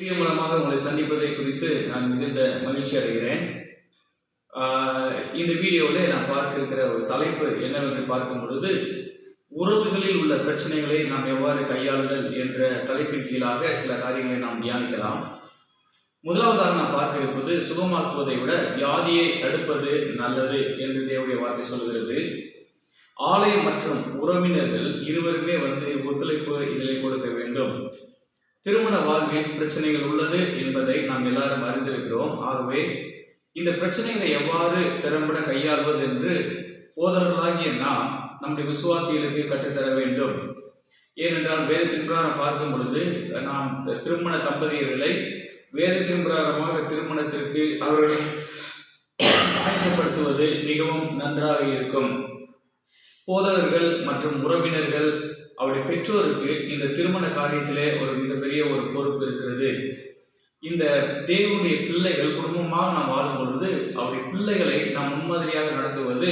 Video மூலமாக உங்களை சந்திப்பதை குறித்து நான் மிகுந்த மகிழ்ச்சி அடைகிறேன். இந்த வீடியோவில் நான் பார்க்க இருக்கிற ஒரு தலைப்பு என்னவென்று பார்க்கும் பொழுது, உறவுகளில் உள்ள பிரச்சனைகளை நாம் எவ்வாறு கையாளுதல் என்ற தலைப்பின் கீழாக சில காரியங்களை நாம் தியானிக்கலாம். முதலாவதாக நாம் பார்க்க இருப்பது, சுகமாக்குவதை விட வியாதியை தடுப்பது நல்லது என்று தேவனுடைய வார்த்தை சொல்கிறது. ஆலயம் மற்றும் உறவினர்கள் இருவருமே ஒத்துழைப்பு இதிலே கொடுக்க வேண்டும். திருமண வாழ்வில் பிரச்சனைகள் உள்ளது என்பதை நாம் எல்லாரும் அறிந்திருக்கிறோம். ஆகவே இந்த பிரச்சனைகளை எவ்வாறு திறம்பட கையாள்வது என்று போதவர்களாகிய நாம் நம்முடைய விசுவாசிகளுக்கு கற்றுத்தர வேண்டும். ஏனென்றால் வேதத்தின் பிரகாரம் பார்க்கும் பொழுது நாம் திருமண தம்பதியர்களை வேதத்தின் பிரகாரமாக திருமணத்திற்கு அவர்களை ஆயத்தப்படுத்துவது மிகவும் நன்றாக இருக்கும். போதகர்கள் மற்றும் உறவினர்கள் அவருடைய பெற்றோருக்கு இந்த திருமண காரியத்திலே ஒரு மிகப்பெரிய ஒரு பொறுப்பு இருக்கிறது. இந்த தேவனுடைய பிள்ளைகள் குடும்பமாக நாம் வாழும் பொழுது அவருடைய பிள்ளைகளை நாம் முன்மாதிரியாக நடத்துவது,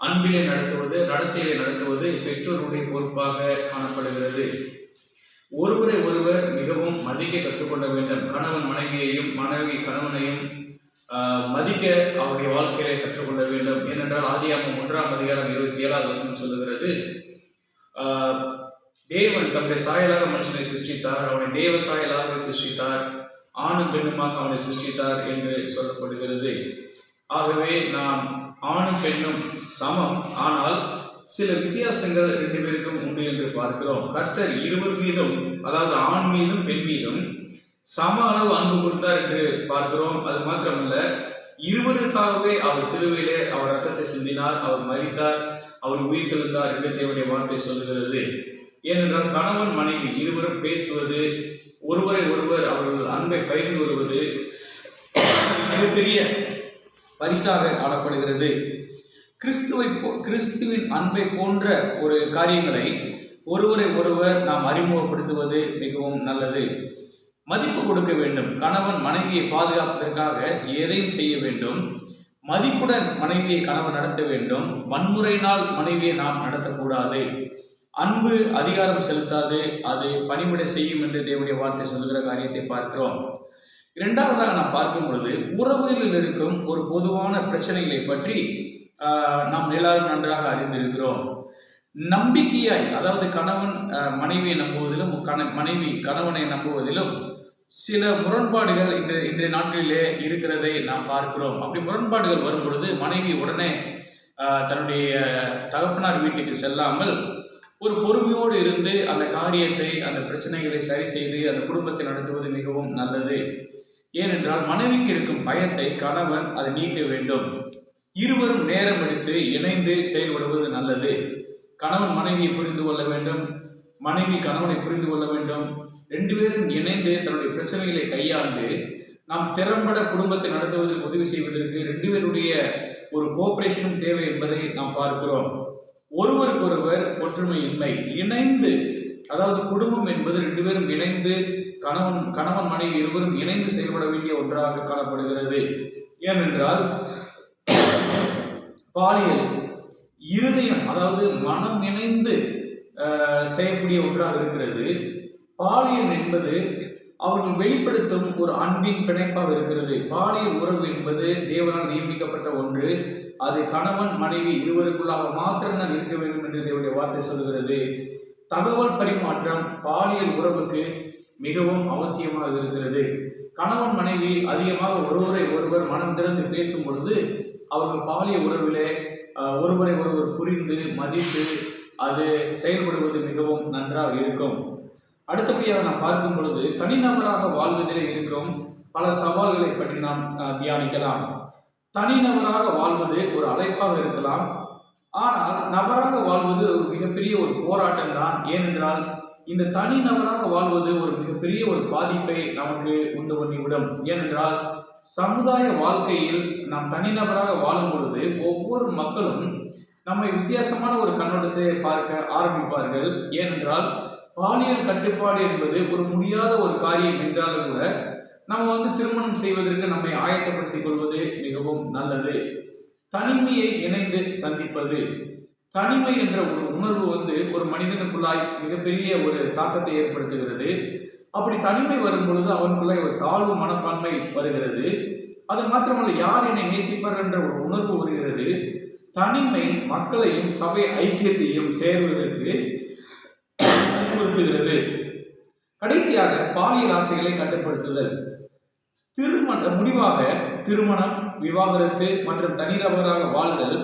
அன்பிலே நடத்துவது, நடத்தையிலே நடத்துவது பெற்றோருடைய பொறுப்பாக காணப்படுகிறது. ஒருவரை ஒருவர் மிகவும் மதிக்க கற்றுக்கொள்ள வேண்டும். கணவன் மனைவியையும் மனைவி கணவனையும் மதிக்க அவருடைய வாழ்க்கையிலே கற்றுக்கொள்ள வேண்டும். ஏனென்றால் ஆதியாகமம் 1:27 சொல்லுகிறது, தேவன் தம்முடைய சாயலாக மனுஷனை சிருஷ்டித்தார், அவனை தேவ சாயலாக சிருஷ்டித்தார், ஆணும் பெண்ணுமாக அவனை சிருஷ்டித்தார் என்று சொல்லப்படுகிறது. ஆகவே நாம் ஆணும் பெண்ணும் சமம், ஆனால் சில வித்தியாசங்கள் ரெண்டு பேருக்கும் உண்டு என்று பார்க்கிறோம். கர்த்தர் இருவர் மீதும், அதாவது ஆண் மீதும் பெண் மீதும் சம அளவு அன்பு கொடுத்தார் என்று பார்க்கிறோம். அது மாத்திரமல்ல, இருவருக்காகவே அவர் சிலுவையிலே அவர் ரத்தத்தை சிந்தினார், அவர் மரித்தார், அவர் உயிர் தெழுந்தார் என்று தேவனுடைய வார்த்தை சொல்லுகிறது. ஏனென்றால் கணவன் மனைவி இருவரும் பேசுவது, ஒருவரை ஒருவர் அவர்கள் அன்பை பகிர்ந்து கொள்வது மிகப்பெரிய பரிசாக காணப்படுகிறது. கிறிஸ்துவின் அன்பை போன்ற ஒரு காரியங்களை ஒருவரை ஒருவர் நாம் அறிமுகப்படுத்துவது மிகவும் நல்லது. மதிப்பு கொடுக்க வேண்டும். கணவன் மனைவியை பாதுகாப்பதற்காக எதையும் செய்ய வேண்டும். மதிப்புடன் மனைவியை கணவன் நடத்த வேண்டும். வன்முறையினால் மனைவியை நாம் நடத்தக்கூடாது. அன்பு அதிகாரம் செலுத்தாது, அது பணிவிடை செய்யும் என்று தேவனுடைய வார்த்தை சொல்லுகிற காரியத்தை பார்க்கிறோம். இரண்டாவதாக நாம் பார்க்கும் பொழுது, உறவுகளில் இருக்கும் ஒரு பொதுவான பிரச்சனைகளை பற்றி நாம் எல்லாரும் நன்றாக அறிந்திருக்கிறோம். நம்பிக்கையாய், அதாவது கணவன் மனைவியை நம்புவதிலும் மனைவி கணவனை நம்புவதிலும் சில முரண்பாடுகள் இன்றைய நாட்களிலே இருக்கிறதை நாம் பார்க்கிறோம். அப்படி முரண்பாடுகள் வரும் பொழுது மனைவி உடனே தன்னுடைய தகப்பனார் வீட்டுக்கு செல்லாமல் ஒரு பொறுமையோடு இருந்து அந்த காரியத்தை, அந்த பிரச்சனைகளை சரி செய்து அந்த குடும்பத்தை நடத்துவது மிகவும் நல்லது. ஏனென்றால் மனைவிக்கு இருக்கும் பயத்தை கணவன் அதை நீக்க வேண்டும். இருவரும் நேரம் எடுத்து இணைந்து செயல்படுவது நல்லது. கணவன் மனைவியை புரிந்து கொள்ள வேண்டும், மனைவி கணவனை புரிந்து கொள்ள வேண்டும். ரெண்டு பேரும் இணைந்து தன்னுடைய பிரச்சனைகளை கையாண்டு நாம் திறம்பட குடும்பத்தை நடத்துவதற்கு உதவி செய்வதற்கு ரெண்டு பேருடைய ஒரு கோஆபரேஷனும் தேவை என்பதை நாம் பார்க்கிறோம். ஒருவருக்கொருவர் ஒற்றுமையின்மை, இணைந்து, அதாவது குடும்பம் என்பது ரெண்டு பேரும் இணைந்து, கணவன் மனைவி இருவரும் இணைந்து செயல்பட வேண்டிய ஒன்றாக காணப்படுகிறது. ஏனென்றால் பாலியல் இருதயம், அதாவது மனம் இணைந்து செய்யக்கூடிய ஒன்றாக இருக்கிறது. பாலியல் என்பது அவர்கள் வெளிப்படுத்தும் ஒரு அன்பின் பிணைப்பாக இருக்கிறது. பாலியல் உறவு என்பது தேவனால் நியமிக்கப்பட்ட ஒன்று. அது கணவன் மனைவி இருவருக்குள்ளாக மாத்திரம்தான் இருக்க வேண்டும் என்று தேவனுடைய வார்த்தை சொல்கிறது. தகவல் பரிமாற்றம் பாலியல் உறவுக்கு மிகவும் அவசியமாக இருக்கிறது. கணவன் மனைவி அதிகமாக ஒருவரை ஒருவர் மனம் திறந்து பேசும் பொழுது அவர்கள் பாலியல் உறவிலே ஒருவரை ஒருவர் புரிந்து மதித்து அது செயல்படுவது மிகவும் நன்றாக இருக்கும். அடுத்தபடியாக நாம் பார்க்கும் பொழுது, தனிநபராக வாழ்வதிலே இருக்கும் பல சவால்களை பற்றி நாம் தியானிக்கலாம். தனிநபராக வாழ்வது ஒரு அழைப்பாக இருக்கலாம், ஆனால் நபராக வாழ்வது ஒரு மிகப்பெரிய ஒரு போராட்டம் தான். ஏனென்றால் இந்த தனிநபராக வாழ்வது ஒரு மிகப்பெரிய ஒரு பாதிப்பை நமக்கு உண்டு பண்ணிவிடும். ஏனென்றால் சமுதாய வாழ்க்கையில் நாம் தனிநபராக வாழும் பொழுது ஒவ்வொரு மக்களும் நம்மை வித்தியாசமான ஒரு கண்ணோட்டத்தை பார்க்க ஆரம்பிப்பார்கள். ஏனென்றால் பாலியல் கட்டுப்பாடு என்பது ஒரு முடியாத ஒரு காரியம் என்றாலும் கூட நம்ம திருமணம் செய்வதற்கு நம்மை ஆயத்தப்படுத்திக் கொள்வது மிகவும் நல்லது. தனிமையை இணைந்து சந்திப்பது, தனிமை என்ற ஒரு உணர்வு ஒரு மனிதனுக்குள்ளாய் மிகப்பெரிய ஒரு தாக்கத்தை ஏற்படுத்துகிறது. அப்படி தனிமை வரும் பொழுது அவனுக்குள்ள ஒரு தாழ்வு மனப்பான்மை வருகிறது. அது மாத்திரமல்ல, யார் என்னை நேசிப்பார் என்ற ஒரு உணர்வு வருகிறது. தனிமை மக்களையும் சபை ஐக்கியத்தையும் சேர்வதற்கு அறிவுறுத்துகிறது. கடைசியாக பாலியல் ஆசைகளை கட்டுப்படுத்துதல். முடிவாக திருமணம், விவாகரத்து மற்றும் தனிநபராக வாழ்தல்,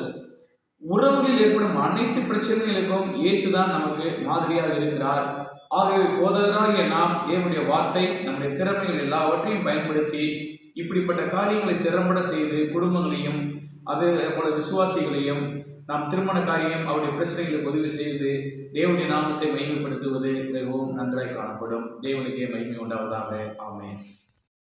உறவுகளில் ஏற்படும் அனைத்து பிரச்சனைகளுக்கும் இயேசுதான் நமக்கு மாதிரியாக இருக்கிறார். ஆகவே போதகராகிய நாம் தேவனுடைய வார்த்தை, நம்முடைய திறமைகள் எல்லாவற்றையும் பயன்படுத்தி இப்படிப்பட்ட காரியங்களை திறம்பட செய்து குடும்பங்களையும் அதே போல விசுவாசிகளையும் நாம் திருமண காரியம் அவருடைய பிரச்சனைகளுக்கு உதவி செய்து தேவனுடைய நாமத்தை மகிமைப்படுத்துவது மிகவும் நன்றாய் காணப்படும். தேவனுக்கே மகிமை உண்டாவதாக. ஆமென்.